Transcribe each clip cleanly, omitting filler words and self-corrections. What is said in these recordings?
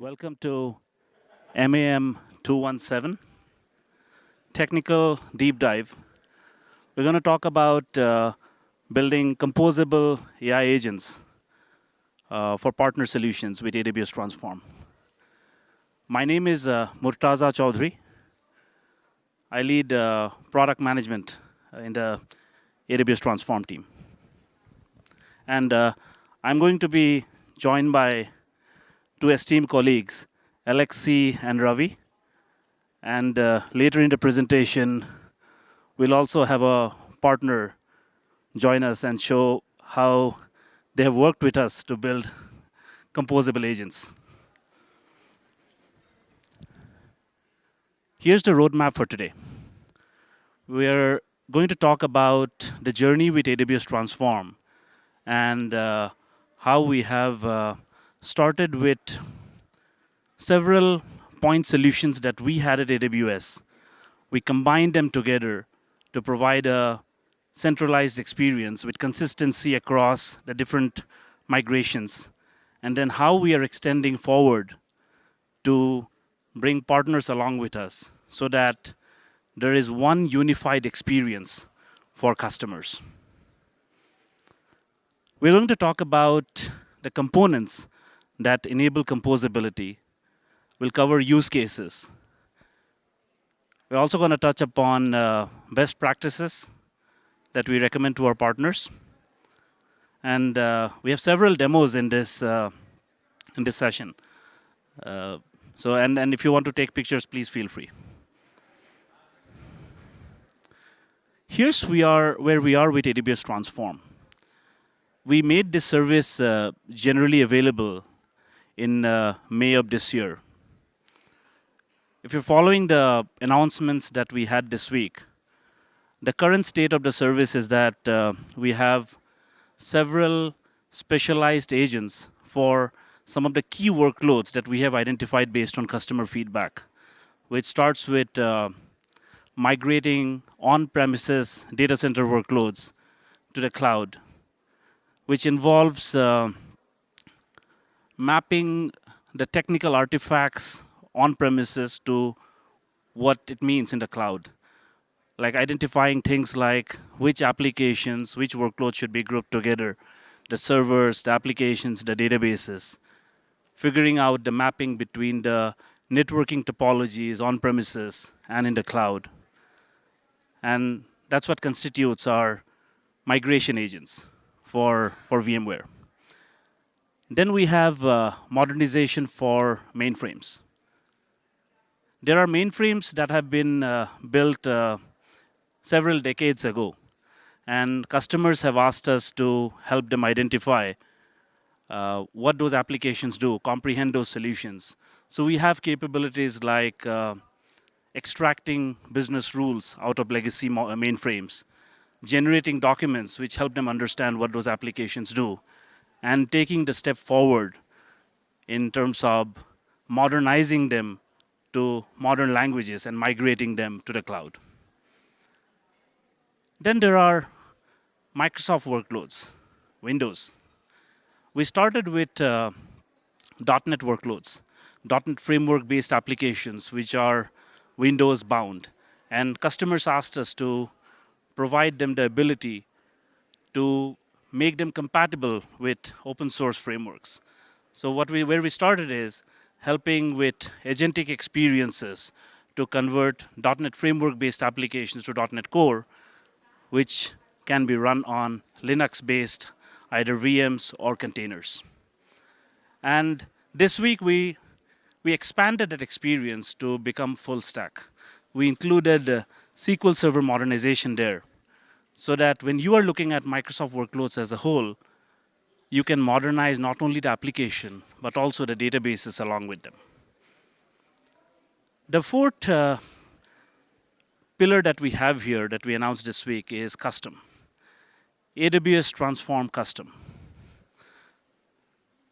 Welcome to MAM217 Technical Deep Dive. We're going to talk about building composable AI agents for partner solutions with AWS Transform. My name is Murtaza Chaudhry. I lead product management in the AWS Transform team. And I'm going to be joined by two esteemed colleagues, Alexi and Ravi. And later in the presentation, we'll also have a partner join us and show how they have worked with us to build composable agents. Here's the roadmap for today. We're going to talk about the journey with AWS Transform and how we have started with several point solutions that we had at AWS. We combined them together to provide a centralized experience with consistency across the different migrations, and then how we are extending forward to bring partners along with us so that there is one unified experience for customers. We're going to talk about the components that enable composability. We'll cover use cases. We're also going to touch upon best practices that we recommend to our partners. And we have several demos in this session. And if you want to take pictures, please feel free. Here's where we are with AWS Transform. We made this service generally available in May of this year. If you're following the announcements that we had this week, the current state of the service is that we have several specialized agents for some of the key workloads that we have identified based on customer feedback, which starts with migrating on-premises data center workloads to the cloud, which involves mapping the technical artifacts on-premises to what it means in the cloud, like identifying things like which applications, which workloads should be grouped together, the servers, the applications, the databases, figuring out the mapping between the networking topologies on-premises and in the cloud. And that's what constitutes our migration agents for VMware. Then we have modernization for mainframes. There are mainframes that have been built several decades ago, and customers have asked us to help them identify what those applications do, comprehend those solutions. So we have capabilities like extracting business rules out of legacy mainframes, generating documents which help them understand what those applications do, and taking the step forward in terms of modernizing them to modern languages and migrating them to the cloud. Then there are Microsoft workloads, Windows. We started with .NET workloads, .NET framework-based applications, which are Windows-bound. And customers asked us to provide them the ability to make them compatible with open source frameworks. So where we started is helping with agentic experiences to convert .NET framework-based applications to .NET Core, which can be run on Linux-based either VMs or containers. And this week, we expanded that experience to become full stack. We included SQL Server modernization there, so that when you are looking at Microsoft workloads as a whole, you can modernize not only the application, but also the databases along with them. The fourth pillar that we have here that we announced this week is custom. AWS Transform Custom.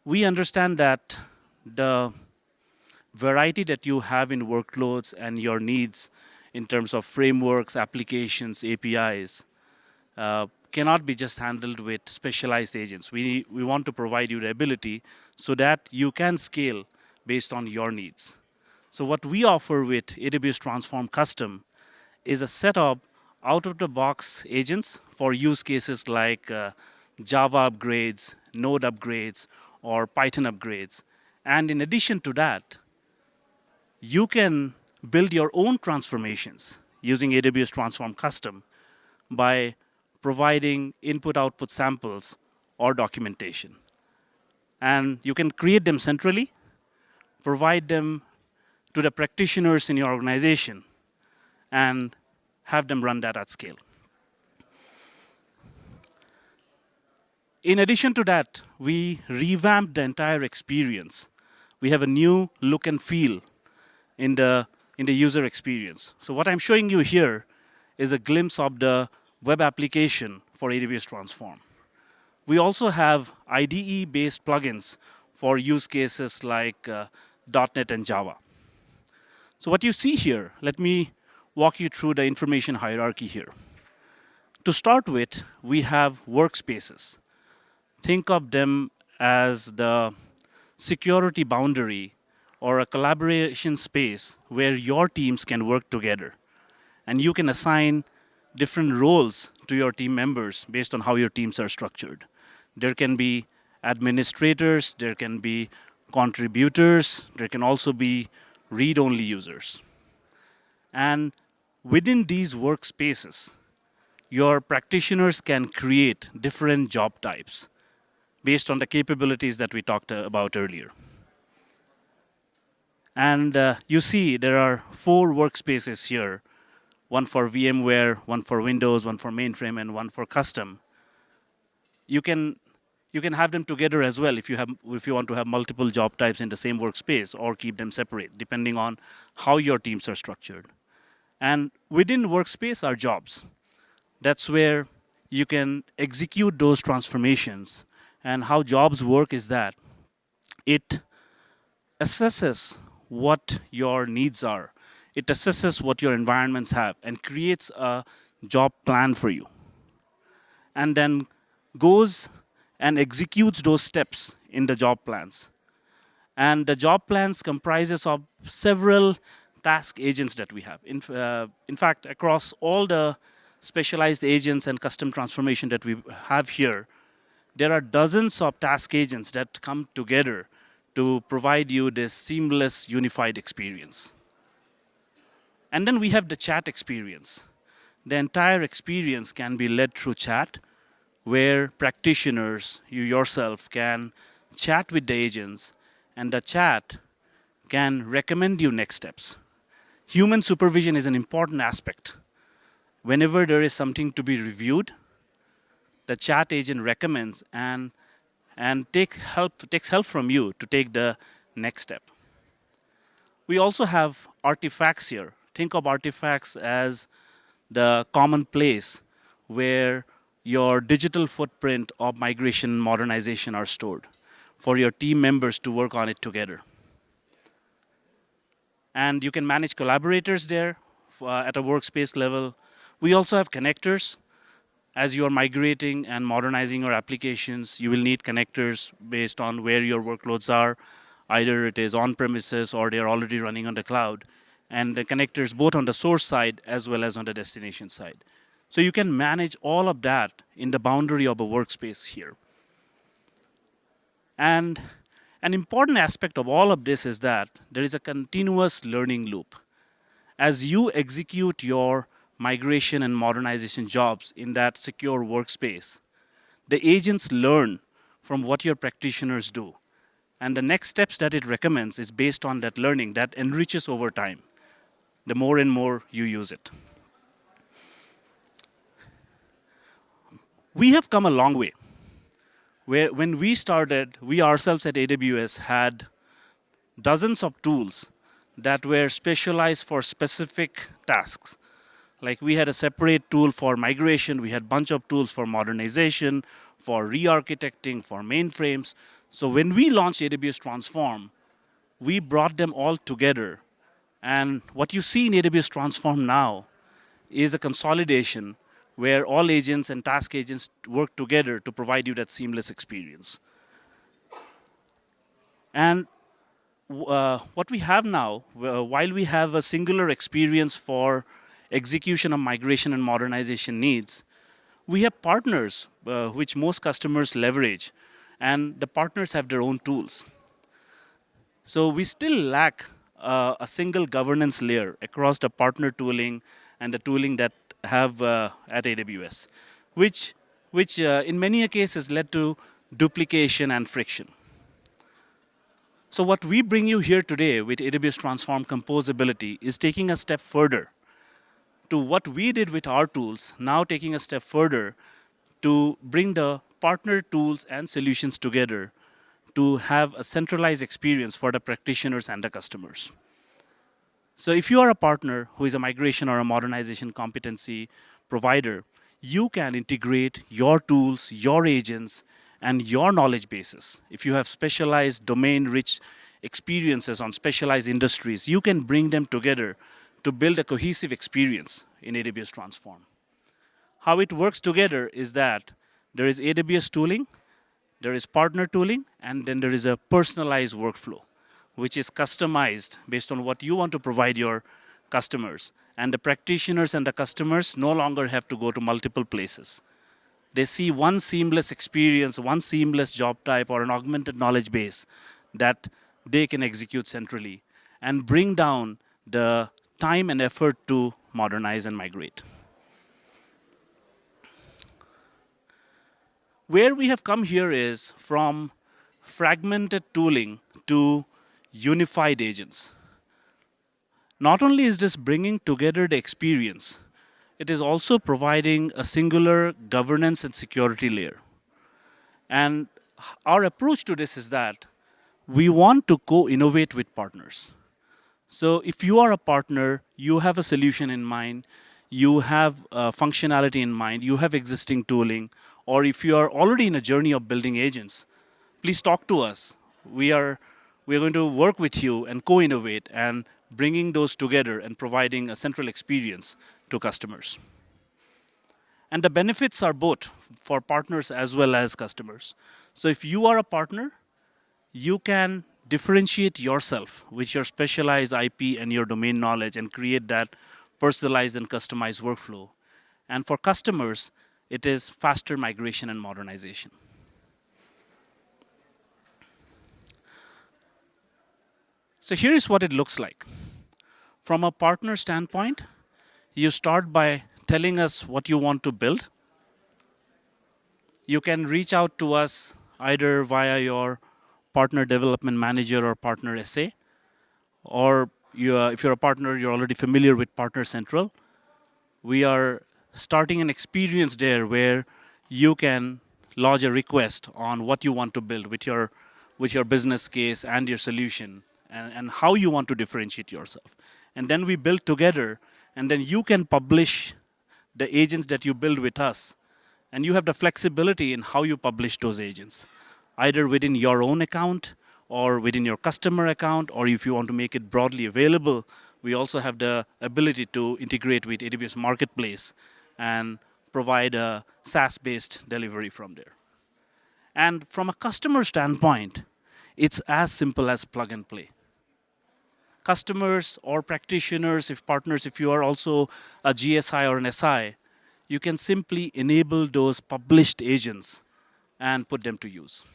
We understand that the variety that you have in workloads and your needs in terms of frameworks, applications, APIs, cannot be just handled with specialized agents. We want to provide you the ability so that you can scale based on your needs. So what we offer with AWS Transform Custom is a set of out-of-the-box agents for use cases like Java upgrades, Node upgrades, or Python upgrades. And in addition to that, you can build your own transformations using AWS Transform Custom by providing input-output samples or documentation. And you can create them centrally, provide them to the practitioners in your organization, and have them run that at scale. In addition to that, we revamped the entire experience. We have a new look and feel in the user experience. So what I'm showing you here is a glimpse of the web application for AWS Transform. We also have IDE-based plugins for use cases like .NET and Java. So what you see here, let me walk you through the information hierarchy here. To start with, we have workspaces. Think of them as the security boundary or a collaboration space where your teams can work together. And you can assign different roles to your team members based on how your teams are structured. There can be administrators, there can be contributors, there can also be read-only users. And within these workspaces, your practitioners can create different job types based on the capabilities that we talked about earlier. And you see there are 4 workspaces here, one for VMware, one for Windows, one for mainframe, and one for custom. You can have them together as well if you want to have multiple job types in the same workspace, or keep them separate, depending on how your teams are structured. And within workspace are jobs. That's where you can execute those transformations. And how jobs work is that it assesses what your needs are. It assesses what your environments have and creates a job plan for you. And then goes and executes those steps in the job plans. And the job plans comprises of several task agents that we have. In fact, across all the specialized agents and custom transformation that we have here, there are dozens of task agents that come together to provide you this seamless, unified experience. And then we have the chat experience. The entire experience can be led through chat, where practitioners, you yourself, can chat with the agents, and the chat can recommend you next steps. Human supervision is an important aspect. Whenever there is something to be reviewed, the chat agent recommends and takes help from you to take the next step. We also have artifacts here. Think of artifacts as the common place where your digital footprint of migration and modernization are stored for your team members to work on it together. And you can manage collaborators there at a workspace level. We also have connectors. As you are migrating and modernizing your applications, you will need connectors based on where your workloads are. Either it is on-premises or they are already running on the cloud. And the connectors both on the source side as well as on the destination side. So you can manage all of that in the boundary of a workspace here. And an important aspect of all of this is that there is a continuous learning loop. As you execute your migration and modernization jobs in that secure workspace, the agents learn from what your practitioners do. And the next steps that it recommends is based on that learning that enriches over time, the more and more you use it. We have come a long way. When we started, we ourselves at AWS had dozens of tools that were specialized for specific tasks. Like we had a separate tool for migration, we had a bunch of tools for modernization, for re-architecting, for mainframes. So when we launched AWS Transform, we brought them all together. And what you see in AWS Transform now is a consolidation where all agents and task agents work together to provide you that seamless experience. And what we have now, while we have a singular experience for execution of migration and modernization needs, we have partners which most customers leverage, and the partners have their own tools. So we still lack a single governance layer across the partner tooling and the tooling that have at AWS, which in many cases led to duplication and friction. So what we bring you here today with AWS Transform Composability is taking a step further to what we did with our tools, now taking a step further to bring the partner tools and solutions together to have a centralized experience for the practitioners and the customers. So if you are a partner who is a migration or a modernization competency provider, you can integrate your tools, your agents, and your knowledge bases. If you have specialized domain-rich experiences on specialized industries, you can bring them together to build a cohesive experience in AWS Transform. How it works together is that there is AWS tooling, there is partner tooling, and then there is a personalized workflow, which is customized based on what you want to provide your customers. And the practitioners and the customers no longer have to go to multiple places. They see one seamless experience, one seamless job type, or an augmented knowledge base that they can execute centrally and bring down the time and effort to modernize and migrate. Where we have come here is from fragmented tooling to unified agents. Not only is this bringing together the experience, it is also providing a singular governance and security layer. And our approach to this is that we want to co-innovate with partners. So if you are a partner, you have a solution in mind, you have functionality in mind, you have existing tooling, or if you are already in a journey of building agents, please talk to us. We are going to work with you and co-innovate and bringing those together and providing a central experience to customers. And the benefits are both for partners as well as customers. So if you are a partner, you can differentiate yourself with your specialized IP and your domain knowledge and create that personalized and customized workflow. And for customers, it is faster migration and modernization. So here is what it looks like. From a partner standpoint, you start by telling us what you want to build. You can reach out to us either via your partner development manager or partner SA, or if you're a partner, you're already familiar with Partner Central. We are starting an experience there where you can lodge a request on what you want to build with your business case and your solution and how you want to differentiate yourself. And then we build together, and then you can publish the agents that you build with us. And you have the flexibility in how you publish those agents, either within your own account or within your customer account, or if you want to make it broadly available, we also have the ability to integrate with AWS Marketplace and provide a SaaS-based delivery from there. And from a customer standpoint, it's as simple as plug and play. Customers or practitioners, if partners, if you are also a GSI or an SI, you can simply enable those published agents and put them to use.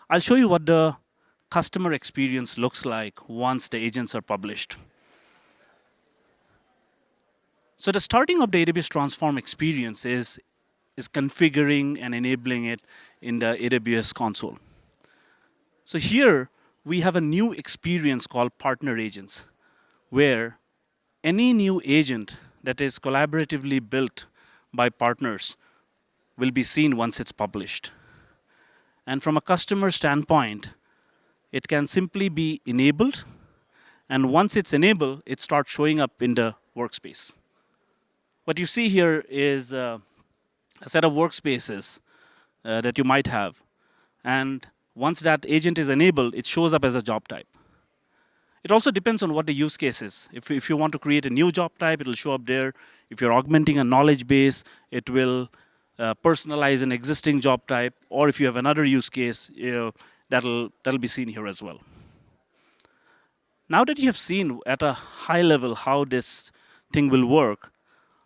I'll show you what the customer experience looks like once the agents are published. So the starting of the AWS Transform experience is configuring and enabling it in the AWS console. So here we have a new experience called Partner Agents, where any new agent that is collaboratively built by partners will be seen once it's published. And from a customer standpoint, it can simply be enabled, and once it's enabled, it starts showing up in the workspace. What you see here is a set of workspaces that you might have, and once that agent is enabled, it shows up as a job type. It also depends on what the use case is. If you want to create a new job type, it will show up there. If you're augmenting a knowledge base, it will personalize an existing job type. Or if you have another use case, that'll be seen here as well. Now that you have seen at a high level how this thing will work,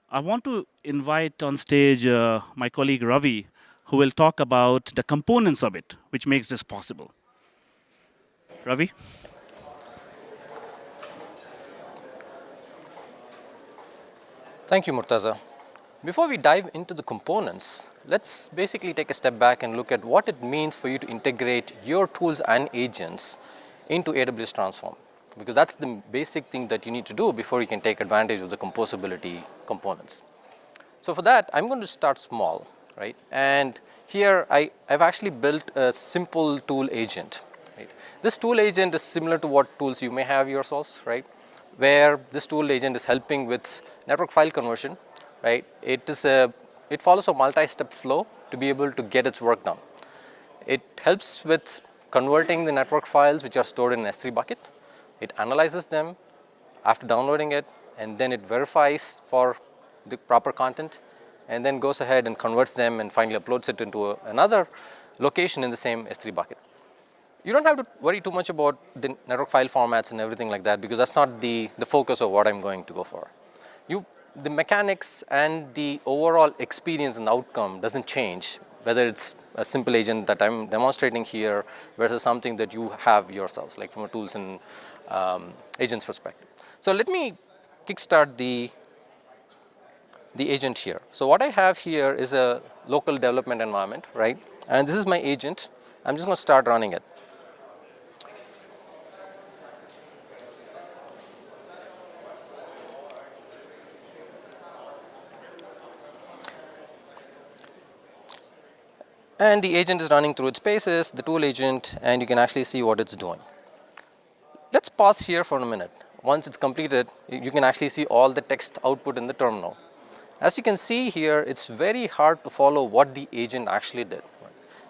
I want to invite on stage my colleague Ravi, who will talk about the components of it, which makes this possible. Ravi? Thank you, Murtaza. Before we dive into the components, let's basically take a step back and look at what it means for you to integrate your tools and agents into AWS Transform, because that's the basic thing that you need to do before you can take advantage of the composability components. So for that, I'm going to start small, right? And here I've actually built a simple tool agent. Right? This tool agent is similar to what tools you may have yourselves, right? Where this tool agent is helping with network file conversion, right? It follows a multi-step flow to be able to get its work done. It helps with converting the network files which are stored in an S3 bucket. It analyzes them after downloading it, and then it verifies for the proper content, and then goes ahead and converts them and finally uploads it into another location in the same S3 bucket. You don't have to worry too much about the network file formats and everything like that, because that's not the focus of what I'm going to go for. The mechanics and the overall experience and outcome doesn't change, whether it's a simple agent that I'm demonstrating here versus something that you have yourselves, like from a tools and agents perspective. So let me kickstart the agent here. So what I have here is a local development environment, right? And this is my agent. I'm just going to start running it. And the agent is running through its paces, the tool agent, and you can actually see what it's doing. Let's pause here for a minute. Once it's completed, you can actually see all the text output in the terminal. As you can see here, it's very hard to follow what the agent actually did.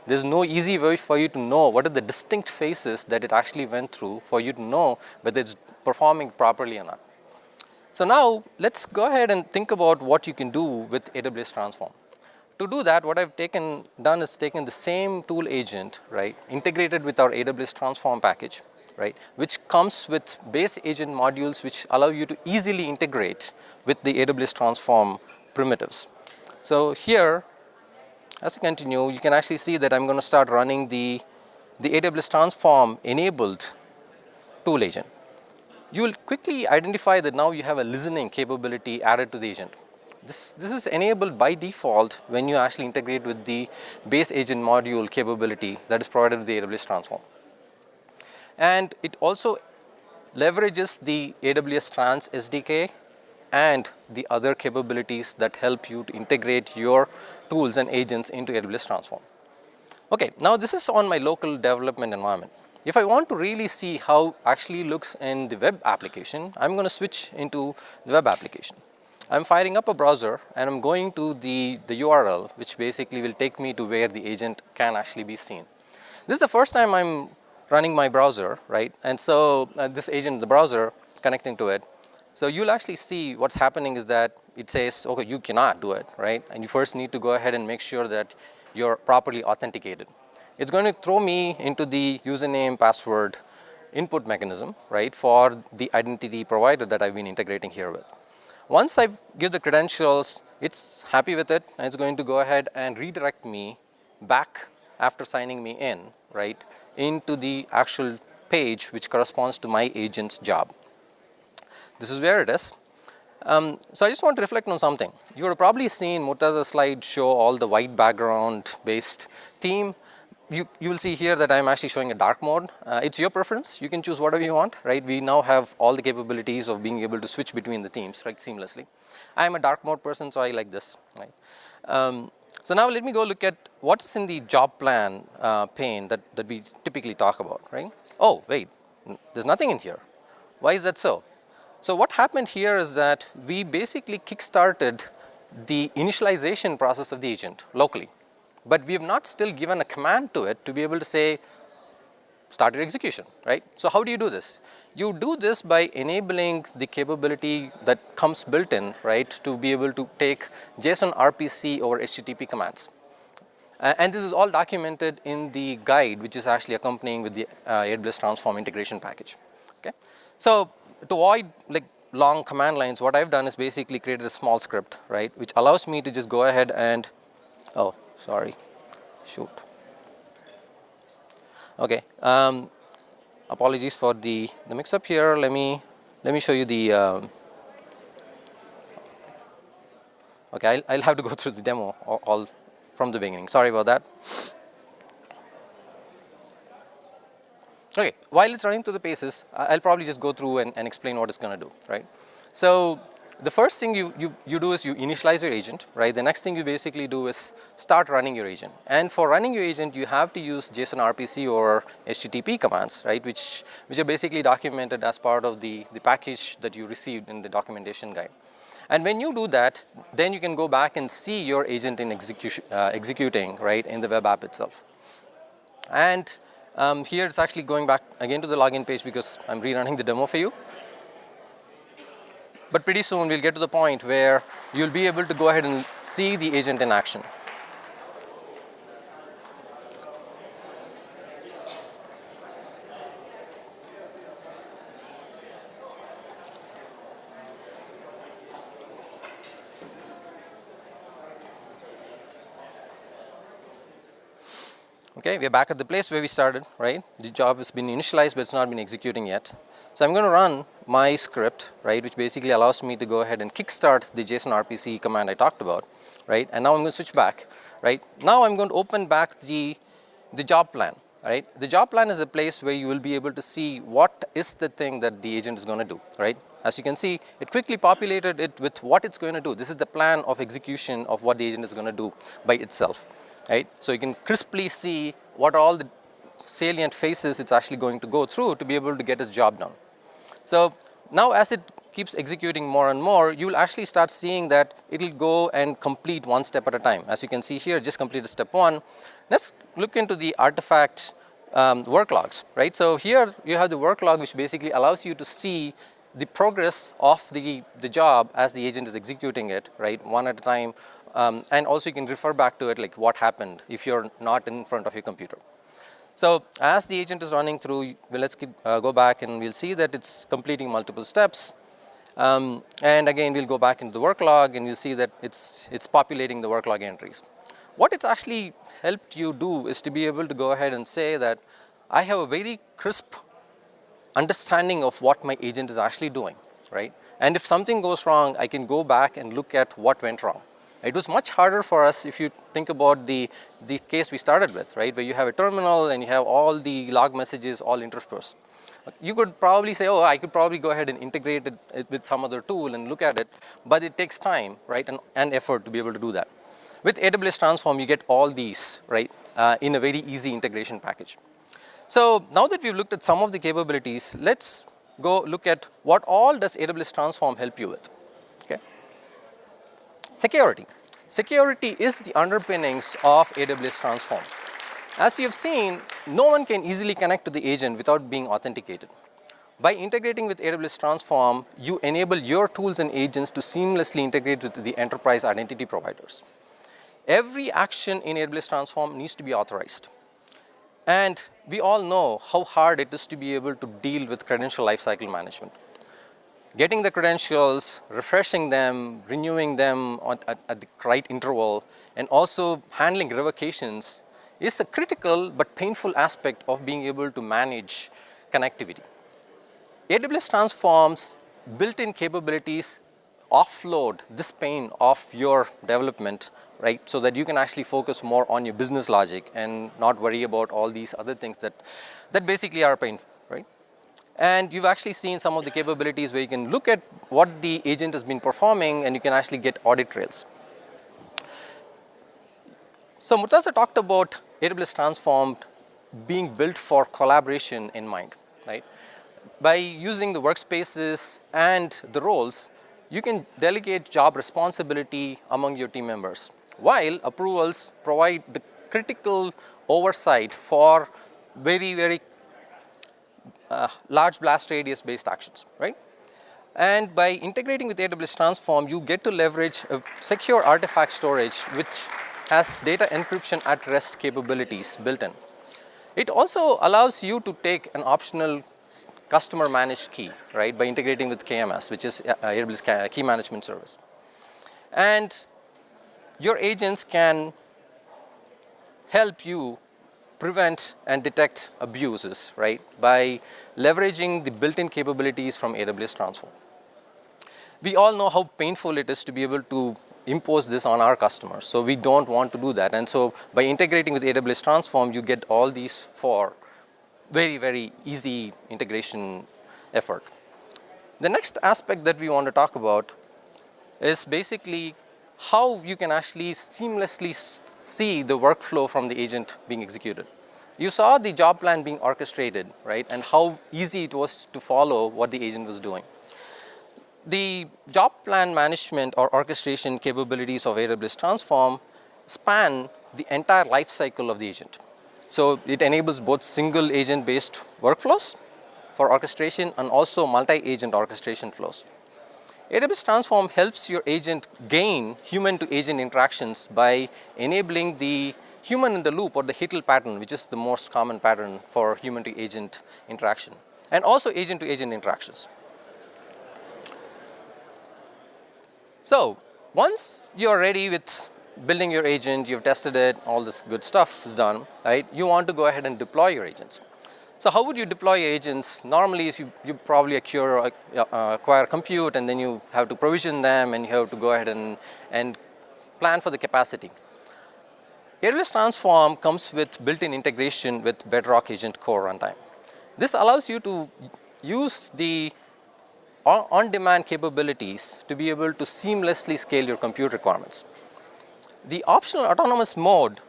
There's no easy way for you to know what are the distinct phases that it actually went through for you to know whether it's performing properly or not. So now let's go ahead and think about what you can do with AWS Transform. To do that, what I've done is taken the same tool agent, right, integrated with our AWS Transform package, right, which comes with base agent modules which allow you to easily integrate with the AWS Transform primitives. So here, as I continue, you can actually see that I'm going to start running the AWS Transform enabled tool agent. You will quickly identify that now you have a listening capability added to the agent. This is enabled by default when you actually integrate with the base agent module capability that is provided with the AWS Transform. And it also leverages the AWS Trans SDK and the other capabilities that help you to integrate your tools and agents into AWS Transform. Okay, now this is on my local development environment. If I want to really see how actually looks in the web application, I'm going to switch into the web application. I'm firing up a browser and I'm going to the URL, which basically will take me to where the agent can actually be seen. This is the first time I'm running my browser, right? And so this agent, the browser, connecting to it. So you'll actually see what's happening is that it says, okay, you cannot do it, right? And you first need to go ahead and make sure that you're properly authenticated. It's going to throw me into the username, password, input mechanism, right, for the identity provider that I've been integrating here with. Once I give the credentials, it's happy with it, and it's going to go ahead and redirect me back after signing me in, right, into the actual page which corresponds to my agent's job. This is where it is. So I just want to reflect on something. You would have probably seen Murtaza's slide show all the white background based theme. You will see here that I'm actually showing a dark mode. It's your preference. You can choose whatever you want, right? We now have all the capabilities of being able to switch between the themes, right, seamlessly. I'm a dark mode person, so I like this, right? So now let me go look at what's in the job plan pane that we typically talk about, right? Oh, wait, there's nothing in here. Why is that so? So what happened here is that we basically kickstarted the initialization process of the agent locally. But we have not still given a command to it to be able to say, start your execution, right? So how do you do this? You do this by enabling the capability that comes built in, right, to be able to take JSON RPC over HTTP commands. And this is all documented in the guide, which is actually accompanying with the AWS Transform integration package. Okay. So to avoid like long command lines, what I've done is basically created a small script, right, which allows me to just go ahead and, oh, sorry, shoot. Okay. Apologies for the mix up here. Let me show you the, okay, I'll have to go through the demo all from the beginning. Sorry about that. Okay, while it's running through the paces, I'll probably just go through and explain what it's going to do, right? So the first thing you do is you initialize your agent, right? The next thing you basically do is start running your agent. And for running your agent, you have to use JSON RPC or HTTP commands, right? Which are basically documented as part of the package that you received in the documentation guide. And when you do that, then you can go back and see your agent in executing, right, in the web app itself. And here it's actually going back again to the login page because I'm rerunning the demo for you. But pretty soon we'll get to the point where you'll be able to go ahead and see the agent in action. Okay, we're back at the place where we started, right? The job has been initialized, but it's not been executing yet. So I'm going to run my script, right, which basically allows me to go ahead and kickstart the JSON RPC command I talked about, right? And now I'm going to switch back, right? Now I'm going to open back the job plan, right? The job plan is a place where you will be able to see what is the thing that the agent is going to do, right? As you can see, it quickly populated it with what it's going to do. This is the plan of execution of what the agent is going to do by itself, right? So you can crisply see what are all the salient phases it's actually going to go through to be able to get its job done. So now as it keeps executing more and more, you will actually start seeing that it will go and complete one step at a time. As you can see here, just completed step one. Let's look into the artifact work logs, right? So here you have the work log, which basically allows you to see the progress of the job as the agent is executing it, right, one at a time. And also you can refer back to it, like what happened if you're not in front of your computer. So as the agent is running through, let's go back and we'll see that it's completing multiple steps. And again, we'll go back into the work log and you'll see that it's populating the work log entries. What it's actually helped you do is to be able to go ahead and say that I have a very crisp understanding of what my agent is actually doing, right? And if something goes wrong, I can go back and look at what went wrong. It was much harder for us if you think about the case we started with, right? Where you have a terminal and you have all the log messages all interspersed. You could probably say, oh, I could probably go ahead and integrate it with some other tool and look at it, but it takes time, right, and effort to be able to do that. With AWS Transform, you get all these, right, in a very easy integration package. So now that we've looked at some of the capabilities, let's go look at what all does AWS Transform help you with. Okay. Security. Security is the underpinnings of AWS Transform. As you have seen, no one can easily connect to the agent without being authenticated. By integrating with AWS Transform, you enable your tools and agents to seamlessly integrate with the enterprise identity providers. Every action in AWS Transform needs to be authorized. And we all know how hard it is to be able to deal with credential lifecycle management. Getting the credentials, refreshing them, renewing them at the right interval, and also handling revocations is a critical but painful aspect of being able to manage connectivity. AWS Transform's built-in capabilities offload this pain of your development, right, so that you can actually focus more on your business logic and not worry about all these other things that basically are painful, right? And you've actually seen some of the capabilities where you can look at what the agent has been performing and you can actually get audit trails. So Murtaza talked about AWS Transform being built for collaboration in mind, right? By using the workspaces and the roles, you can delegate job responsibility among your team members, while approvals provide the critical oversight for very, very large blast radius based actions, right? And by integrating with AWS Transform, you get to leverage a secure artifact storage, which has data encryption at rest capabilities built in. It also allows you to take an optional customer managed key, right, by integrating with KMS, which is AWS Key Management Service. And your agents can help you prevent and detect abuses, right, by leveraging the built-in capabilities from AWS Transform. We all know how painful it is to be able to impose this on our customers. So we don't want to do that. And so by integrating with AWS Transform, you get all these for very, very easy integration effort. The next aspect that we want to talk about is basically how you can actually seamlessly see the workflow from the agent being executed. You saw the job plan being orchestrated, right, and how easy it was to follow what the agent was doing. The job plan management or orchestration capabilities of AWS Transform span the entire life cycle of the agent. So it enables both single agent based workflows for orchestration and also multi-agent orchestration flows. AWS Transform helps your agent gain human to agent interactions by enabling the human in the loop or the HITL pattern, which is the most common pattern for human to agent interaction, and also agent to agent interactions. So once you're ready with building your agent, you've tested it, all this good stuff is done, right? You want to go ahead and deploy your agents. So how would you deploy your agents? Normally is you probably acquire compute, and then you have to provision them, and you have to go ahead and plan for the capacity. AWS Transform comes with built-in integration with Bedrock Agent Core runtime. This allows you to use the on-demand capabilities to be able to seamlessly scale your compute requirements. The optional autonomous mode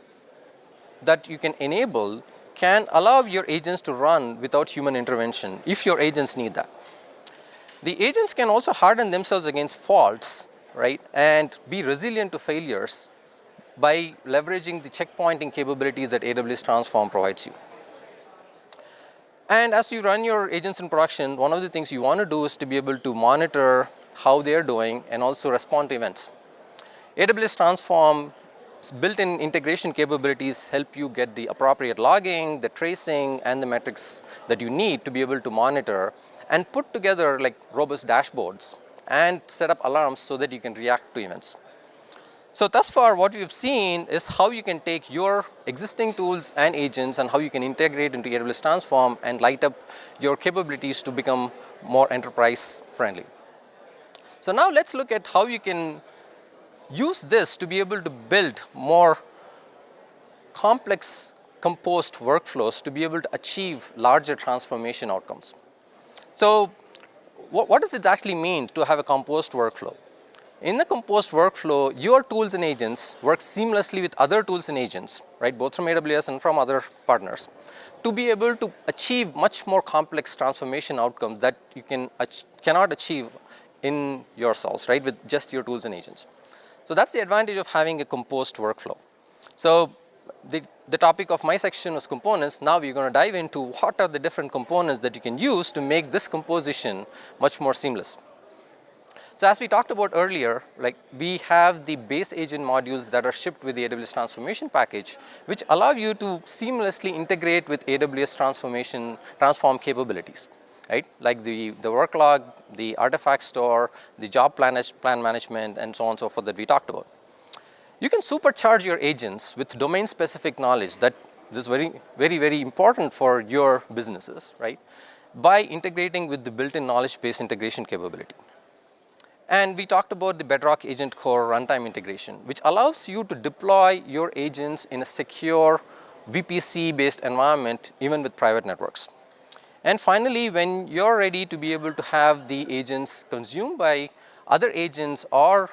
that you can enable can allow your agents to run without human intervention if your agents need that. The agents can also harden themselves against faults, right, and be resilient to failures by leveraging the checkpointing capabilities that AWS Transform provides you. And as you run your agents in production, one of the things you want to do is to be able to monitor how they're doing and also respond to events. AWS Transform's built-in integration capabilities help you get the appropriate logging, the tracing, and the metrics that you need to be able to monitor and put together like robust dashboards and set up alarms so that you can react to events. So thus far, what we've seen is how you can take your existing tools and agents and how you can integrate into AWS Transform and light up your capabilities to become more enterprise friendly. So now let's look at how you can use this to be able to build more complex composed workflows to be able to achieve larger transformation outcomes. So what does it actually mean to have a composed workflow? In the composed workflow, your tools and agents work seamlessly with other tools and agents, right, both from AWS and from other partners, to be able to achieve much more complex transformation outcomes that you cannot achieve in yourselves, right, with just your tools and agents. So that's the advantage of having a composed workflow. So the topic of my section was components. Now we're going to dive into what are the different components that you can use to make this composition much more seamless. So as we talked about earlier, like we have the base agent modules that are shipped with the AWS Transformation package, which allow you to seamlessly integrate with AWS Transform capabilities, right? Like the work log, the artifact store, the job plan management, and so on and so forth that we talked about. You can supercharge your agents with domain-specific knowledge that is very, very, very important for your businesses, right? By integrating with the built-in knowledge base integration capability. And we talked about the Bedrock Agent Core runtime integration, which allows you to deploy your agents in a secure VPC-based environment, even with private networks. And finally, when you're ready to be able to have the agents consumed by other agents or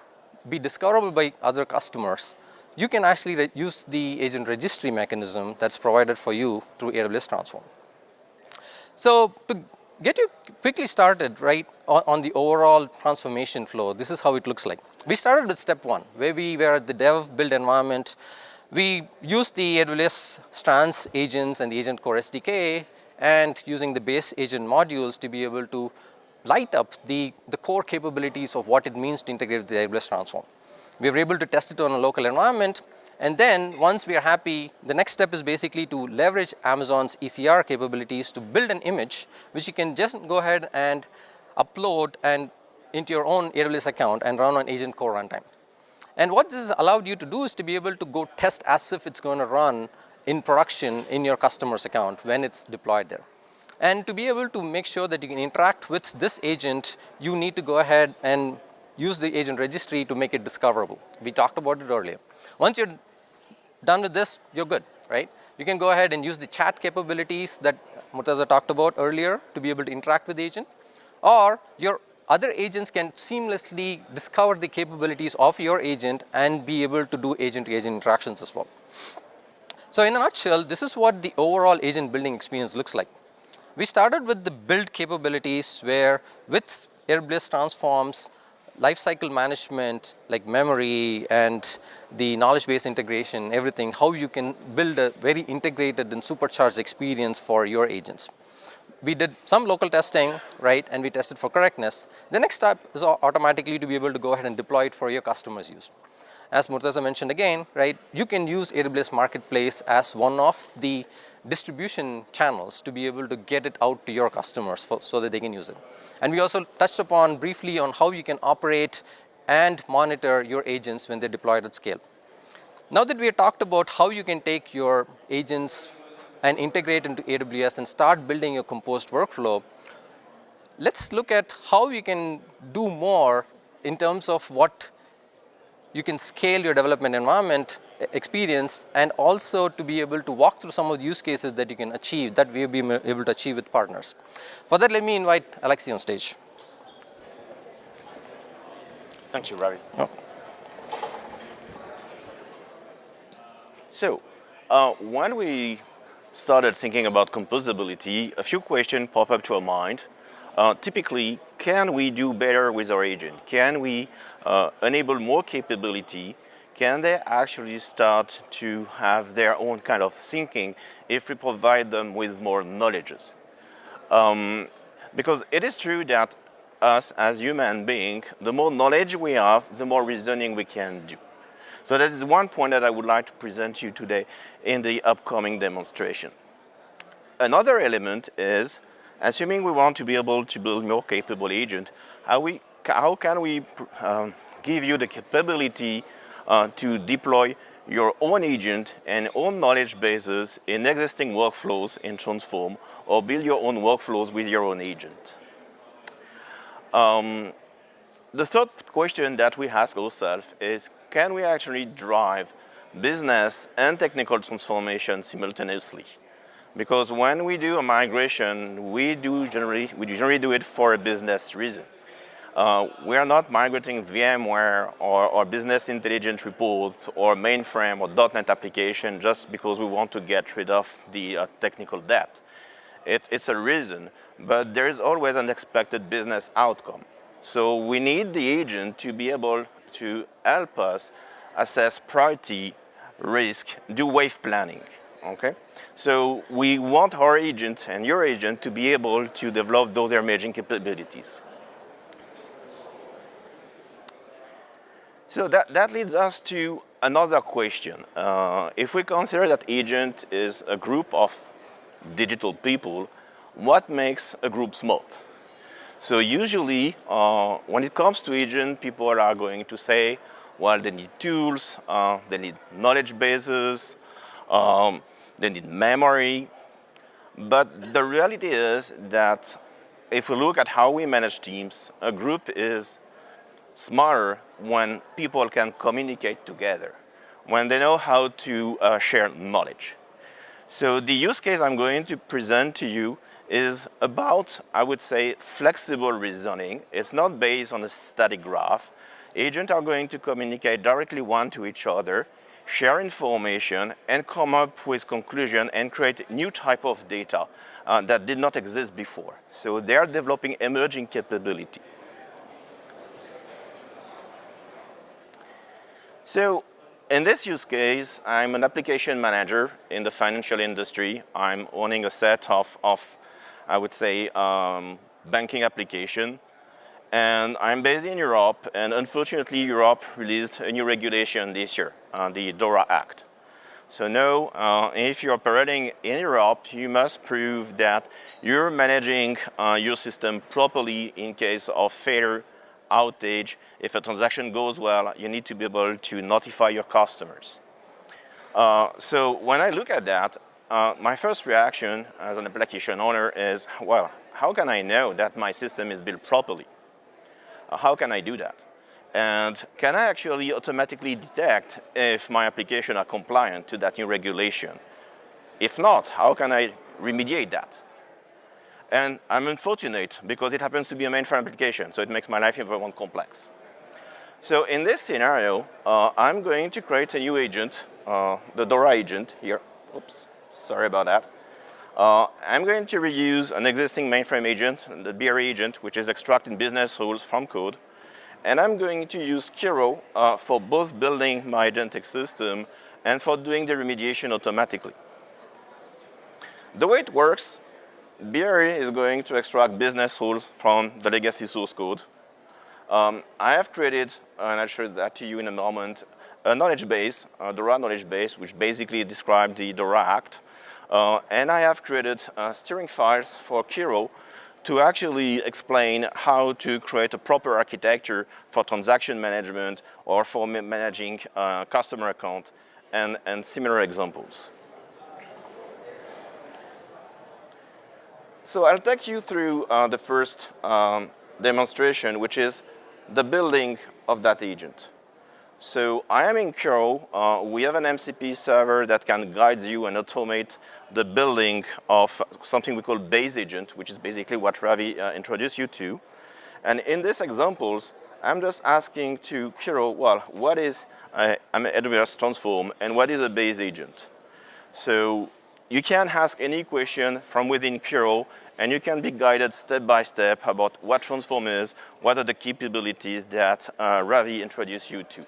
be discoverable by other customers, you can actually use the agent registry mechanism that's provided for you through AWS Transform. So to get you quickly started, right, on the overall transformation flow, this is how it looks like. We started with step one, where we were at the dev build environment. We used the AWS Strands agents and the Agent Core SDK, and using the base agent modules to be able to light up the core capabilities of what it means to integrate with the AWS Transform. We were able to test it on a local environment, And then once we are happy, the next step is basically to leverage Amazon's ECR capabilities to build an image which you can just go ahead and upload and into your own AWS account and run on Agent Core runtime. And what this has allowed you to do is to be able to go test as if it's going to run in production in your customer's account when it's deployed there. And to be able to make sure that you can interact with this agent, you need to go ahead and use the agent registry to make it discoverable. We talked about it earlier. Once you're done with this, you're good, right? You can go ahead and use the chat capabilities that Murtaza talked about earlier to be able to interact with the agent, or your other agents can seamlessly discover the capabilities of your agent and be able to do agent-to-agent interactions as well. So in a nutshell, this is what the overall agent building experience looks like. We started with the build capabilities where with AWS transforms, lifecycle management like memory and the knowledge base integration, everything, how you can build a very integrated and supercharged experience for your agents. We did some local testing, right, and we tested for correctness. The next step is automatically to be able to go ahead and deploy it for your customers' use. As Murtaza mentioned again, right, you can use AWS Marketplace as one of the distribution channels to be able to get it out to your customers so that they can use it. And we also touched upon briefly on how you can operate and monitor your agents when they're deployed at scale. Now that we have talked about how you can take your agents and integrate into AWS and start building your composed workflow, let's look at how you can do more in terms of what you can scale your development environment experience, and also to be able to walk through some of the use cases that you can achieve, that we've been able to achieve with partners. For that, let me invite Alexi on stage. Thank you, Ravi. Oh. So, when we started thinking about composability, a few questions pop up to our mind. Typically, can we do better with our agent? Can we enable more capability? Can they actually start to have their own kind of thinking if we provide them with more knowledges? Because it is true that us as human beings, the more knowledge we have, the more reasoning we can do. So that is one point that I would like to present to you today in the upcoming demonstration. Another element is, assuming we want to be able to build more capable agent, how can we give you the capability to deploy your own agent and own knowledge bases in existing workflows in Transform, or build your own workflows with your own agent? The third question that we ask ourselves is, can we actually drive business and technical transformation simultaneously? Because when we do a migration, we generally do it for a business reason. We are not migrating VMware or business intelligence reports or mainframe or .NET application just because we want to get rid of the technical debt. It's a reason, but there is always an expected business outcome. So we need the agent to be able to help us assess priority, risk, do wave planning. Okay, so we want our agent and your agent to be able to develop those emerging capabilities. So that leads us to another question. If we consider that agent is a group of digital people, what makes a group smart? So usually, when it comes to agent, people are going to say, well, they need tools, they need knowledge bases, they need memory. But the reality is that if we look at how we manage teams, a group is smarter when people can communicate together, when they know how to share knowledge. So the use case I'm going to present to you is about, I would say, flexible reasoning. It's not based on a static graph. Agents are going to communicate directly one to each other, share information, and come up with conclusion and create new type of data that did not exist before. So they are developing emerging capability. So in this use case, I'm an application manager in the financial industry. I'm owning a set of I would say, banking application. And I'm based in Europe, and unfortunately Europe released a new regulation this year, the DORA Act. So now, if you're operating in Europe, you must prove that you're managing your system properly in case of failure, outage. If a transaction goes well, you need to be able to notify your customers. So when I look at that, my first reaction as an application owner is, well, how can I know that my system is built properly? How can I do that? And can I actually automatically detect if my application are compliant to that new regulation? If not, how can I remediate that? And I'm unfortunate because it happens to be a mainframe application, so it makes my life even more complex. So in this scenario, I'm going to create a new agent, the DORA agent here. Oops, sorry about that. I'm going to reuse an existing mainframe agent, the BRE agent, which is extracting business rules from code. And I'm going to use Kiro for both building my agentic system and for doing the remediation automatically. The way it works, BRE is going to extract business rules from the legacy source code. I have created, and I'll show that to you in a moment, a knowledge base, DORA knowledge base, which basically describes the DORA Act. And I have created steering files for Kiro to actually explain how to create a proper architecture for transaction management or for managing customer account and similar examples. So I'll take you through the first demonstration, which is the building of that agent. So I am in Kiro. We have an MCP server that can guide you and automate the building of something we call base agent, which is basically what Ravi introduced you to. And in these examples, I'm just asking to Kiro, well, what is an AWS transform and what is a base agent? So you can ask any question from within Kiro, and you can be guided step by step about what transform is, what are the capabilities that Ravi introduced you to.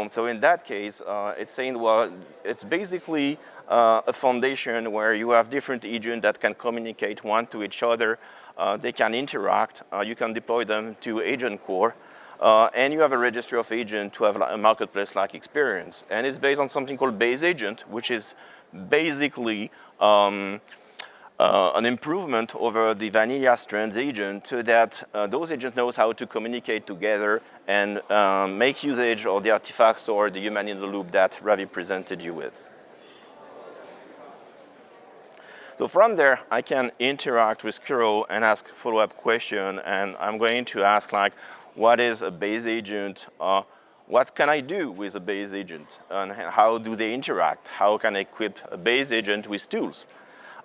So in that case, it's saying, well, it's basically a foundation where you have different agents that can communicate one to each other. They can interact. You can deploy them to agent core. And you have a registry of agents to have a marketplace-like experience. And it's based on something called base agent, which is basically an improvement over the vanilla strands agent so that those agents knows how to communicate together and make usage of the artifacts or the human in the loop that Ravi presented you with. So from there, I can interact with Kiro and ask follow-up question, and I'm going to ask like, what is a base agent? What can I do with a base agent? And how do they interact? How can I equip a base agent with tools?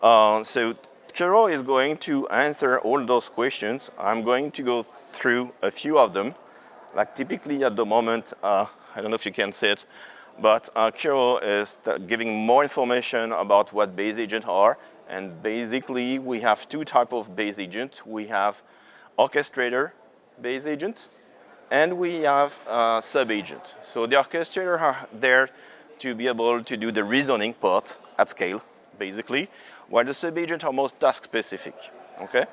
So Kiro is going to answer all those questions. I'm going to go through a few of them. Like typically at the moment, I don't know if you can see it, but Kiro is giving more information about what base agents are. And basically, we have two types of base agent. We have orchestrator base agent, and we have sub-agent. So the orchestrator are there to be able to do the reasoning part at scale, basically, while the sub-agent are most task-specific, okay?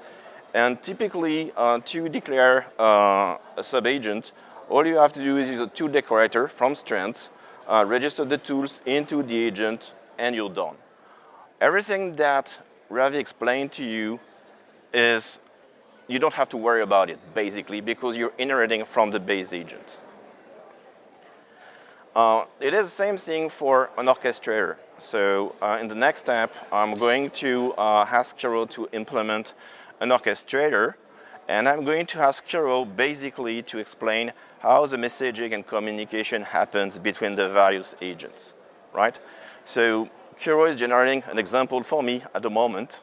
And typically, to declare a sub-agent, all you have to do is use a tool decorator from strengths, register the tools into the agent, and you're done. Everything that Ravi explained to you is, you don't have to worry about it, basically, because you're inheriting from the base agent. It is the same thing for an orchestrator. So in the next step, I'm going to ask Kiro to implement an orchestrator, and I'm going to ask Kiro basically to explain how the messaging and communication happens between the various agents, right? So Kiro is generating an example for me at the moment,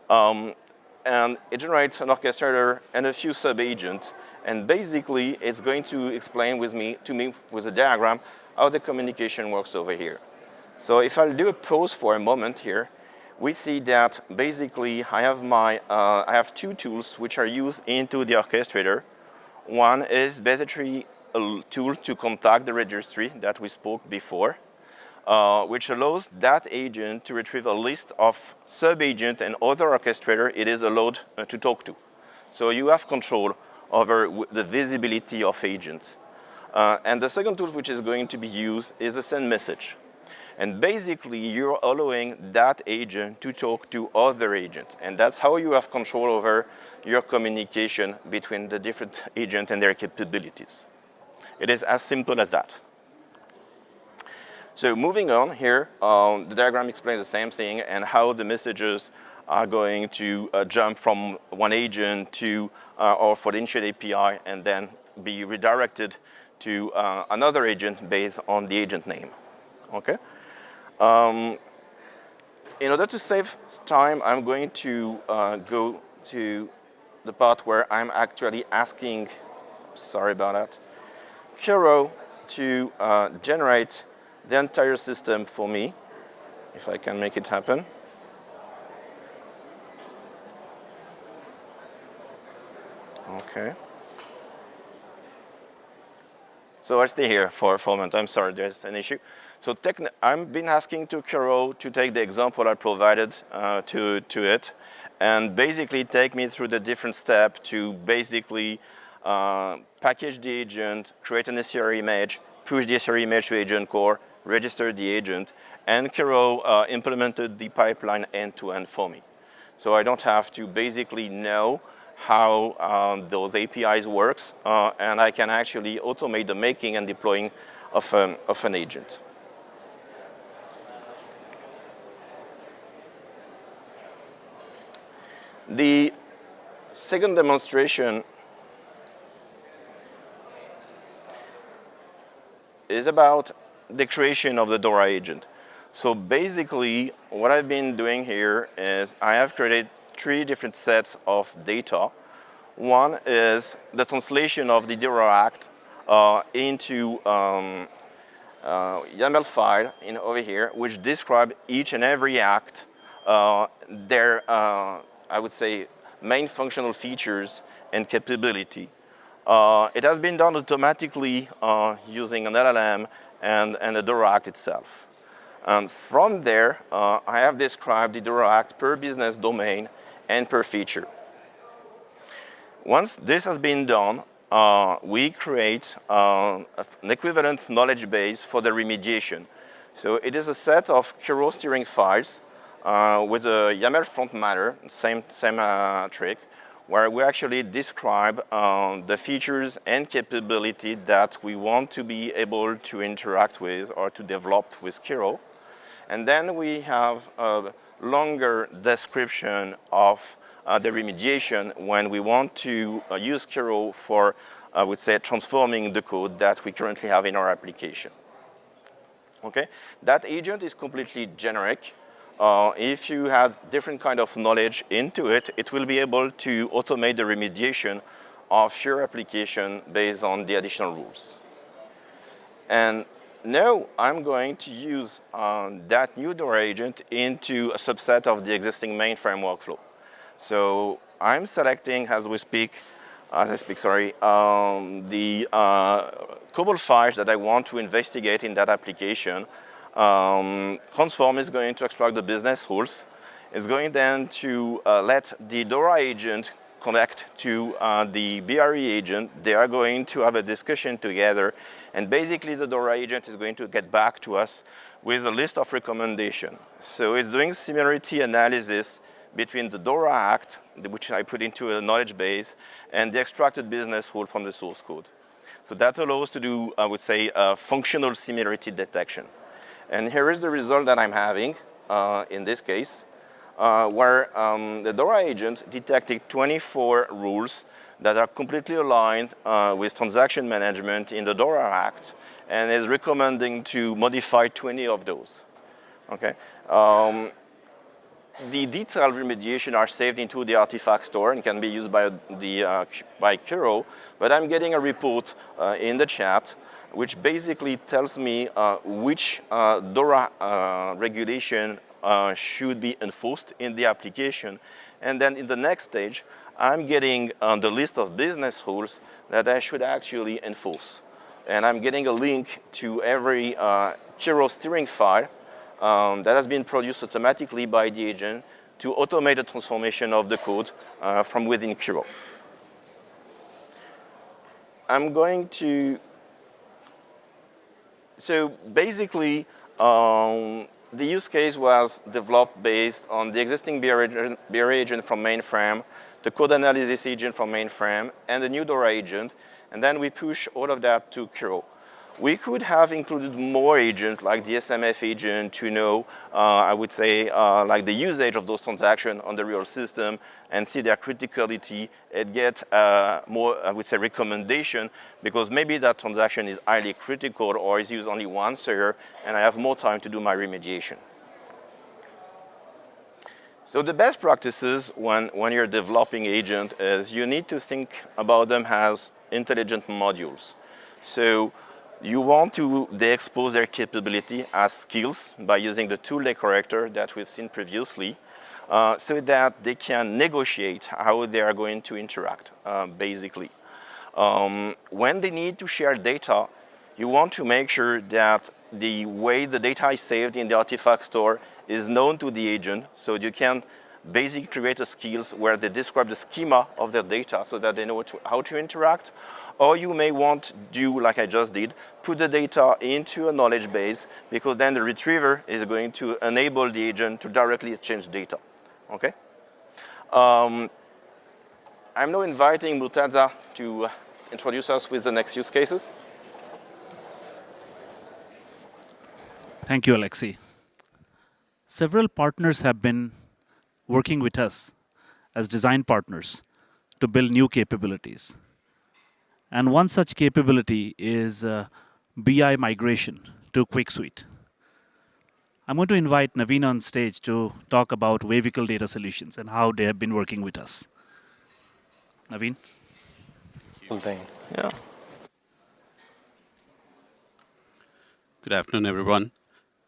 and it generates an orchestrator and a few sub-agents, and basically it's going to explain to me with a diagram how the communication works over here. So if I'll do a pause for a moment here, we see that basically I have two tools which are used into the orchestrator. One is basically a tool to contact the registry that we spoke before, which allows that agent to retrieve a list of sub-agent and other orchestrator it is allowed to talk to. So you have control over the visibility of agents. And the second tool which is going to be used is a send message. And basically, you're allowing that agent to talk to other agents. And that's how you have control over your communication between the different agents and their capabilities. It is as simple as that. So moving on here, the diagram explains the same thing and how the messages are going to jump from one agent to, or for the initial API, and then be redirected to another agent based on the agent name. Okay. In order to save time, I'm going to go to the part where I'm actually asking, sorry about that, Kiro to generate the entire system for me, if I can make it happen. Okay. So I'll stay here for a moment. I'm sorry, there's an issue. So I've been asking to Kiro to take the example I provided to it and basically take me through the different steps to basically package the agent, create an SCR image, push the SCR image to agent core, register the agent, and Kiro implemented the pipeline end-to-end for me. So I don't have to basically know how those APIs works, and I can actually automate the making and deploying of an agent. The second demonstration is about the creation of the DORA agent. So basically, what I've been doing here is I have created 3 different sets of data. One is the translation of the DORA Act into YAML file over here, which describe each and every act, their, I would say, main functional features and capability. It has been done automatically using an LLM and the DORA Act itself. And from there, I have described the DORA Act per business domain and per feature. Once this has been done, we create an equivalent knowledge base for the remediation. So it is a set of Kiro steering files with a YAML front matter, same trick, where we actually describe the features and capability that we want to be able to interact with or to develop with Kiro. And then we have a longer description of the remediation when we want to use Kiro for, I would say, transforming the code that we currently have in our application. Okay, that agent is completely generic. If you have different kind of knowledge into it, it will be able to automate the remediation of your application based on the additional rules. And now I'm going to use that new DORA agent into a subset of the existing mainframe workflow. So I'm selecting, as I speak, the COBOL files that I want to investigate in that application. Transform is going to extract the business rules. It's going then to let the DORA agent connect to the BRE agent. They are going to have a discussion together, and basically the DORA agent is going to get back to us with a list of recommendations. So it's doing similarity analysis between the DORA Act, which I put into a knowledge base, and the extracted business rule from the source code. So that allows to do, I would say, functional similarity detection. And here is the result that I'm having in this case, where the DORA agent detected 24 rules that are completely aligned with transaction management in the DORA Act, and is recommending to modify 20 of those. Okay. The detailed remediation are saved into the artifact store and can be used by Kiro, but I'm getting a report in the chat which basically tells me which DORA regulation should be enforced in the application. And then in the next stage, I'm getting the list of business rules that I should actually enforce. And I'm getting a link to every Kiro steering file that has been produced automatically by the agent to automate the transformation of the code from within Kiro. I'm going to, so basically, the use case was developed based on the existing BR agent from mainframe, the code analysis agent from mainframe, and the new DORA agent. And then we push all of that to Curo. We could have included more agents like the SMF agent to know, I would say, like the usage of those transactions on the real system and see their criticality and get more, I would say, recommendation because maybe that transaction is highly critical or is used only once a year and I have more time to do my remediation. So the best practices when you're developing agent is you need to think about them as intelligent modules. So you want to de-expose their capability as skills by using the two-leg corrector that we've seen previously so that they can negotiate how they are going to interact, basically. When they need to share data, you want to make sure that the way the data is saved in the artifact store is known to the agent, so you can basically create a skills where they describe the schema of their data so that they know how to interact. Or you may want to do, like I just did, put the data into a knowledge base because then the retriever is going to enable the agent to directly exchange data, okay? I'm now inviting Murtaza to introduce us with the next use cases. Thank you, Alexi. Several partners have been working with us as design partners to build new capabilities. And one such capability is BI migration to QuickSuite. I'm going to invite Naveen on stage to talk about Vehicle Data Solutions and how they have been working with us. Naveen? Cool thing. Yeah. Good afternoon, everyone.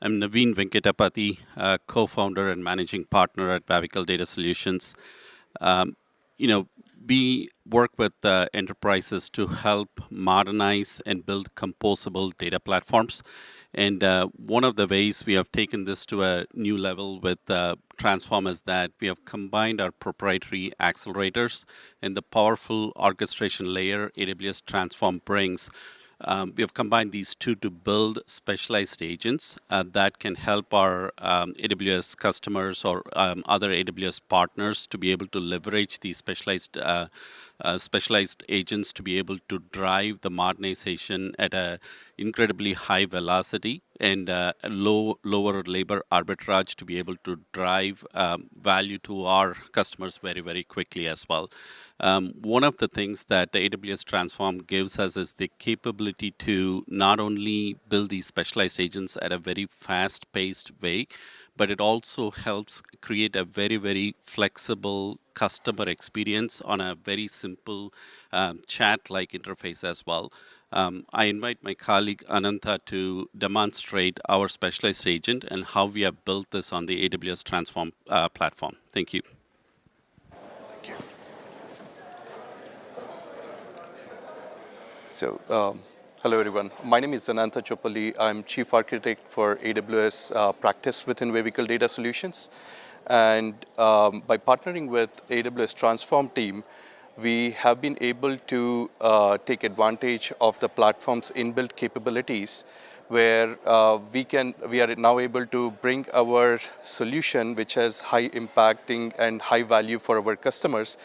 I'm Naveen Venkatapati, co-founder and managing partner at Vehicle Data Solutions. We work with enterprises to help modernize and build composable data platforms. And one of the ways we have taken this to a new level with Transform is that we have combined our proprietary accelerators and the powerful orchestration layer AWS Transform brings. We have combined these two to build specialized agents that can help our AWS customers or other AWS partners to be able to leverage these specialized agents to be able to drive the modernization at a incredibly high velocity and lower labor arbitrage to be able to drive value to our customers very, very quickly as well. One of the things that the AWS Transform gives us is the capability to not only build these specialized agents at a very fast-paced way, but it also helps create a very, very flexible customer experience on a very simple chat-like interface as well. I invite my colleague Anantha to demonstrate our specialized agent and how we have built this on the AWS Transform platform. Thank you. Thank you. So, hello everyone. My name is Anantha Chopali. I'm Chief Architect for AWS practice within Vehicle Data Solutions. And by partnering with AWS Transform team, we have been able to take advantage of the platform's inbuilt capabilities where we are now able to bring our solution, which has high impacting and high value for our customers,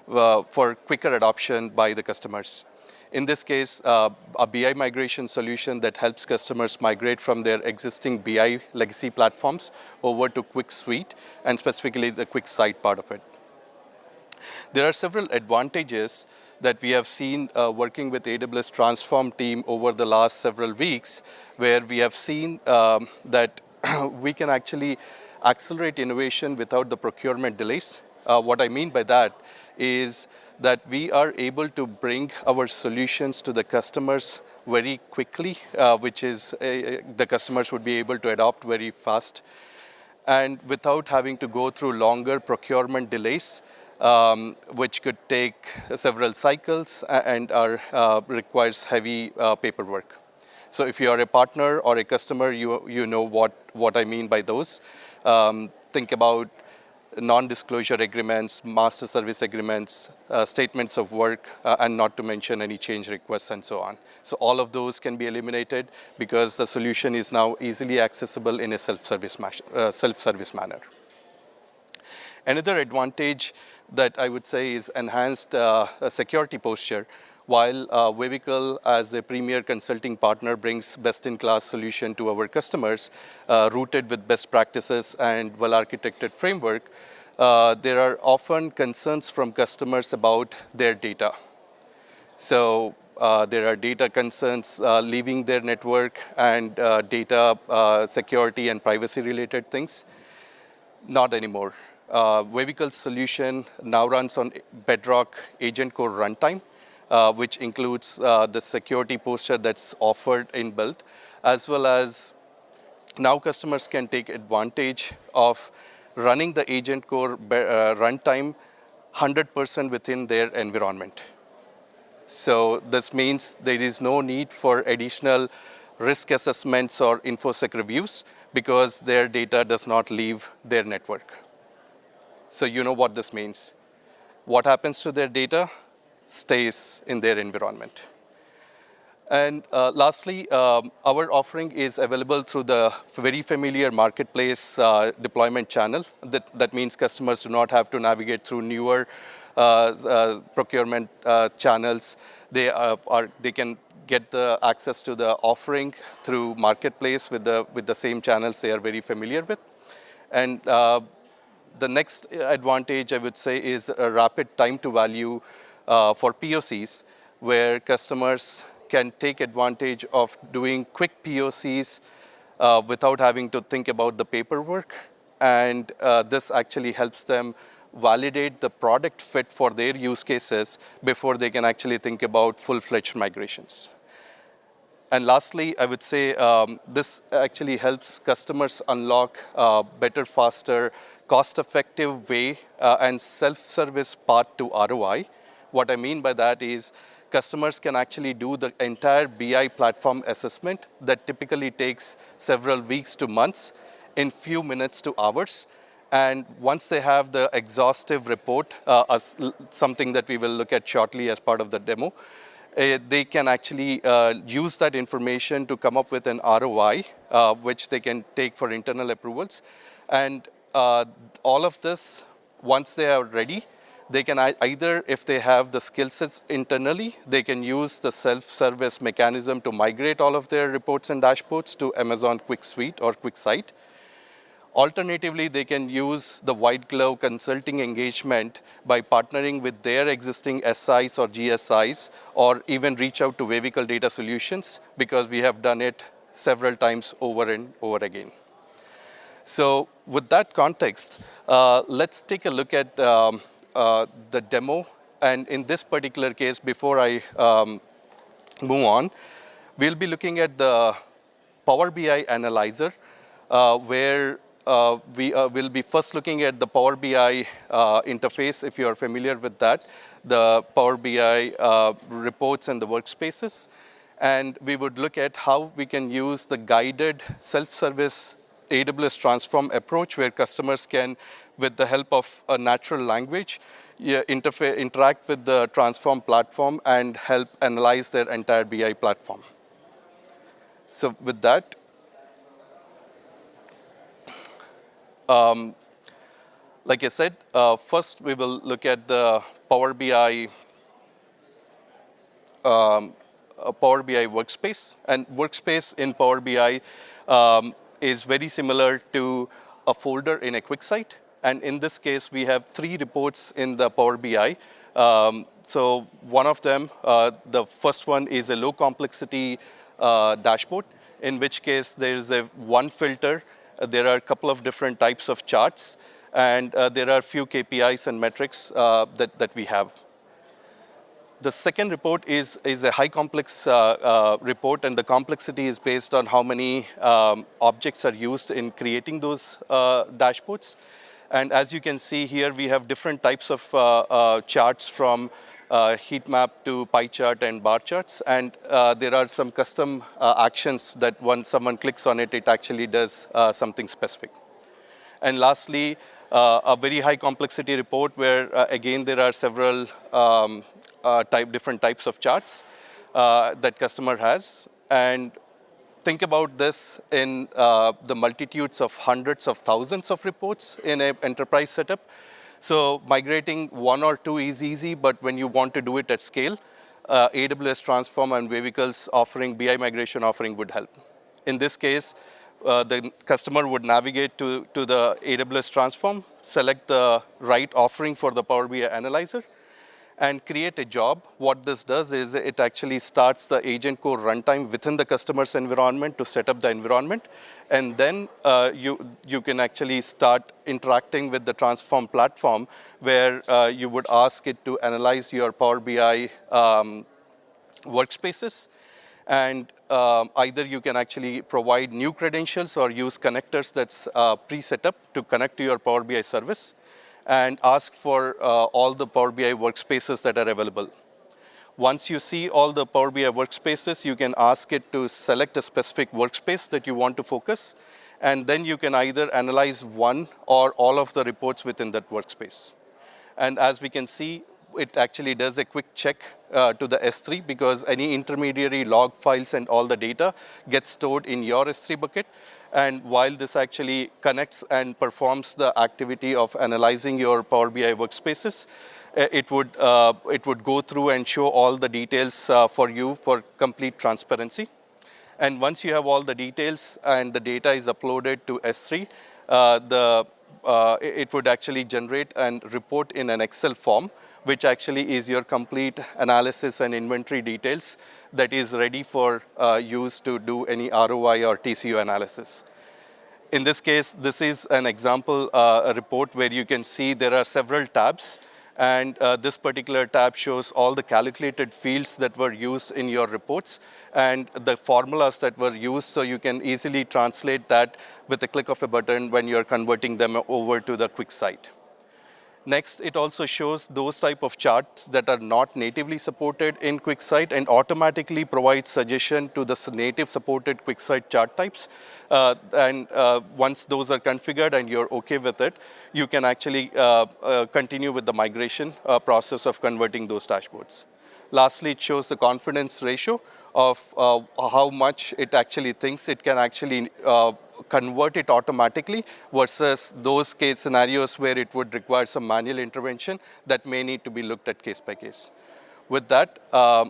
for quicker adoption by the customers. In this case, a BI migration solution that helps customers migrate from their existing BI legacy platforms over to QuickSuite, and specifically the QuickSight part of it. There are several advantages that we have seen working with AWS Transform team over the last several weeks, where we have seen that we can actually accelerate innovation without the procurement delays. What I mean by that is that we are able to bring our solutions to the customers very quickly, which is the customers would be able to adopt very fast, and without having to go through longer procurement delays, which could take several cycles and requires heavy paperwork. So if you are a partner or a customer, you know what I mean by those. Think about non-disclosure agreements, master service agreements, statements of work, and not to mention any change requests and so on. So all of those can be eliminated because the solution is now easily accessible in a self-service manner. Another advantage that I would say is enhanced security posture. While Vehicle, as a premier consulting partner, brings best-in-class solution to our customers, rooted with best practices and well-architected framework, there are often concerns from customers about their data. So there are data concerns leaving their network and data security and privacy-related things. Not anymore. Vehicle's solution now runs on Bedrock Agent Core runtime, which includes the security posture that's offered in built, as well as now customers can take advantage of running the Agent Core runtime 100% within their environment. So this means there is no need for additional risk assessments or InfoSec reviews because their data does not leave their network. So you know what this means. What happens to their data stays in their environment. And lastly, our offering is available through the very familiar marketplace deployment channel. That means customers do not have to navigate through newer procurement channels. They can get the access to the offering through marketplace with the same channels they are very familiar with. And the next advantage, I would say, is a rapid time to value for POCs, where customers can take advantage of doing quick POCs without having to think about the paperwork. And this actually helps them validate the product fit for their use cases before they can actually think about full-fledged migrations. And lastly, I would say this actually helps customers unlock better, faster, cost-effective way and self-service path to ROI. What I mean by that is customers can actually do the entire BI platform assessment that typically takes several weeks to months in few minutes to hours. And once they have the exhaustive report, something that we will look at shortly as part of the demo, they can actually use that information to come up with an ROI, which they can take for internal approvals. And all of this, once they are ready, they can either, if they have the skill sets internally, they can use the self-service mechanism to migrate all of their reports and dashboards to Amazon Quick Suite or QuickSight. Alternatively, they can use the white glove consulting engagement by partnering with their existing SIs or GSIs, or even reach out to Vehicle Data Solutions, because we have done it several times over and over again. So with that context, let's take a look at the demo. And in this particular case, before I move on, we'll be looking at the Power BI Analyzer, where we will be first looking at the Power BI interface, if you are familiar with that, the Power BI reports and the workspaces. And we would look at how we can use the guided self-service AWS Transform approach, where customers can, with the help of a natural language, interact with the Transform platform and help analyze their entire BI platform. So with that, like I said, first we will look at the Power BI workspace. And workspace in Power BI is very similar to a folder in a QuickSight. And in this case, we have 3 reports in the Power BI. So one of them, the first one is a low complexity dashboard, in which case there is one filter. There are a couple of different types of charts, and there are a few KPIs and metrics that we have. The second report is a high complex report, and the complexity is based on how many objects are used in creating those dashboards. And as you can see here, we have different types of charts, from heat map to pie chart and bar charts. And there are some custom actions that once someone clicks on it, it actually does something specific. And lastly, a very high complexity report where, again, there are several different types of charts that customer has. And think about this in the multitudes of hundreds of thousands of reports in an enterprise setup. So migrating one or two is easy, but when you want to do it at scale, AWS Transform and Vehicles offering, BI migration offering would help. In this case, the customer would navigate to the AWS Transform, select the right offering for the Power BI Analyzer, and create a job. What this does is it actually starts the agent core runtime within the customer's environment to set up the environment. And then you can actually start interacting with the Transform platform where you would ask it to analyze your Power BI workspaces. And either you can actually provide new credentials or use connectors that's pre-set up to connect to your Power BI service and ask for all the Power BI workspaces that are available. Once you see all the Power BI workspaces, you can ask it to select a specific workspace that you want to focus, and then you can either analyze one or all of the reports within that workspace. And as we can see, it actually does a quick check to the S3 because any intermediary log files and all the data gets stored in your S3 bucket. And while this actually connects and performs the activity of analyzing your Power BI workspaces, it would go through and show all the details for you for complete transparency. And once you have all the details and the data is uploaded to S3, it would actually generate and report in an Excel form, which actually is your complete analysis and inventory details that is ready for use to do any ROI or TCO analysis. In this case, this is an example a report where you can see there are several tabs. And this particular tab shows all the calculated fields that were used in your reports and the formulas that were used, so you can easily translate that with a click of a button when you're converting them over to the QuickSight. Next, it also shows those type of charts that are not natively supported in QuickSight and automatically provides suggestion to the native supported QuickSight chart types. Once those are configured and you're okay with it, you can actually continue with the migration process of converting those dashboards. Lastly, it shows the confidence ratio of how much it actually thinks it can actually convert it automatically versus those case scenarios where it would require some manual intervention that may need to be looked at case by case. With that, I'll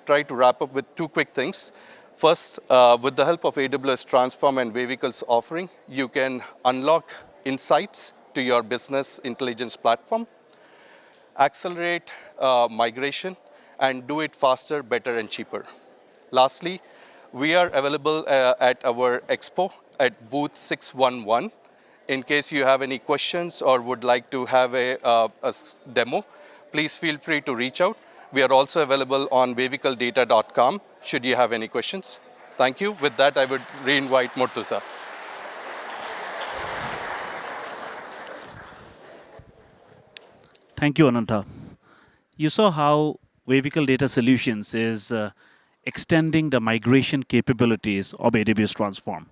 try to wrap up with two quick things. First, with the help of AWS Transform and Vehicles offering, you can unlock insights to your business intelligence platform, accelerate migration, and do it faster, better, and cheaper. Lastly, we are available at our expo at booth 611. In case you have any questions or would like to have a demo, please feel free to reach out. We are also available on vehicledata.com should you have any questions. Thank you. With that, I would re-invite Murtuza. Thank you, Ananta. You saw how Vehicle Data Solutions is extending the migration capabilities of AWS Transform.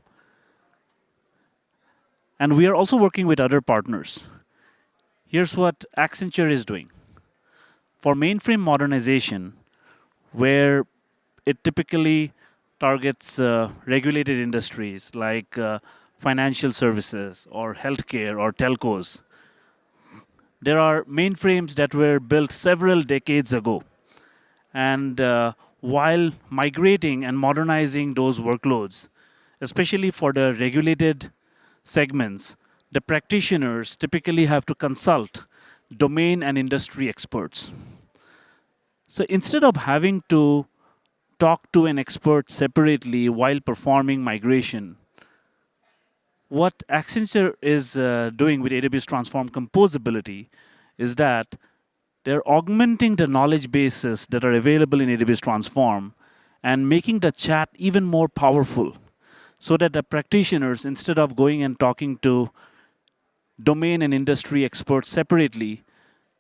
And we are also working with other partners. Here's what Accenture is doing. For mainframe modernization, where it typically targets regulated industries like financial services or healthcare or telcos, there are mainframes that were built several decades ago. And while migrating and modernizing those workloads, especially for the regulated segments, the practitioners typically have to consult domain and industry experts. So instead of having to talk to an expert separately while performing migration, what Accenture is doing with AWS Transform Composability is that they're augmenting the knowledge bases that are available in AWS Transform and making the chat even more powerful so that the practitioners, instead of going and talking to domain and industry experts separately,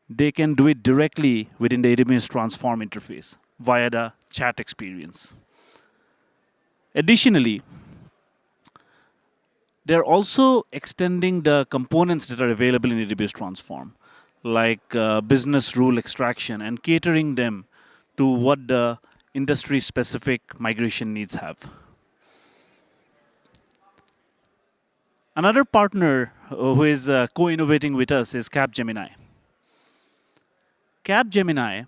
they can do it directly within the AWS Transform interface via the chat experience. Additionally, They're also extending the components that are available in AWS Transform, like business rule extraction, and catering them to what the industry-specific migration needs have. Another partner who is co-innovating with us is Capgemini. Capgemini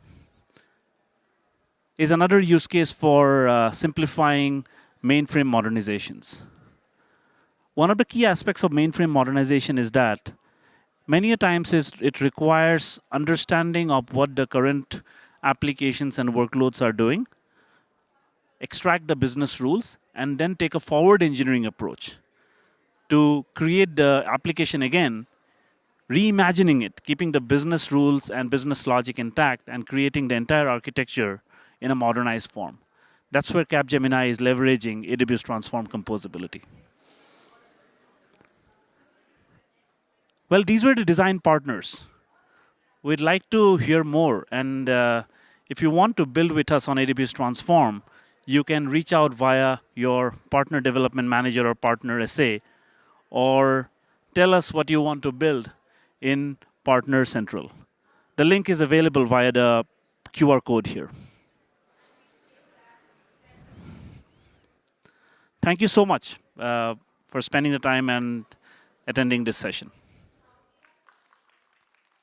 is another use case for simplifying mainframe modernizations. One of the key aspects of mainframe modernization is that many a times it requires understanding of what the current applications and workloads are doing, extract the business rules, and then take a forward engineering approach to create the application again, reimagining it, keeping the business rules and business logic intact, and creating the entire architecture in a modernized form. That's where Capgemini is leveraging AWS Transform composability. Well, these were the design partners. We'd like to hear more, and if you want to build with us on AWS Transform, you can reach out via your partner development manager or partner SA, or tell us what you want to build in Partner Central. The link is available via the QR code here. Thank you so much for spending the time and attending this session.